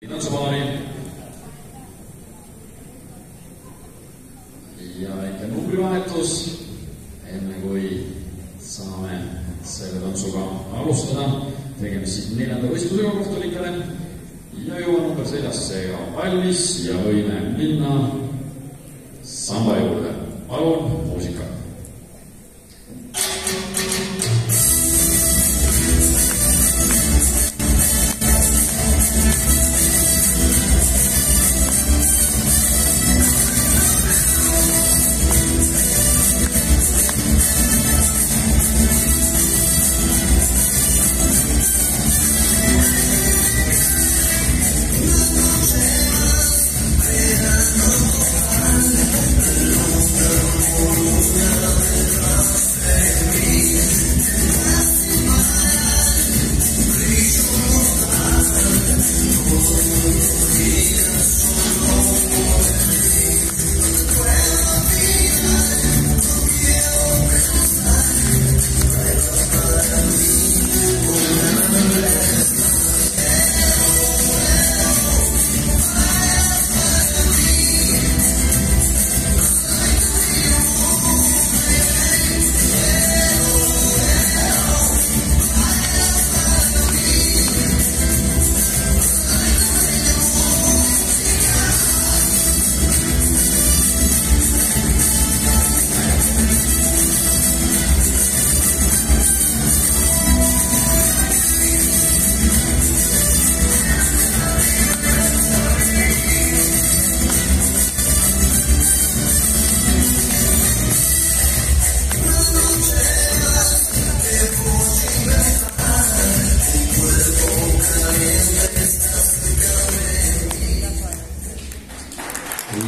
tantsupaari ja väike numbrivahetus, enne kui saame selle tantsuga alustada. Tegemist siis 4. võistlusega kohtunikele ja juba number 4 seega valmis ja võime minna samba juurde. Palun muusika.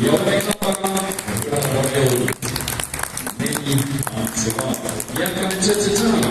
Ja opettakaa, hyvät jõud. Neli, jätkame nüüd sellised sõnad.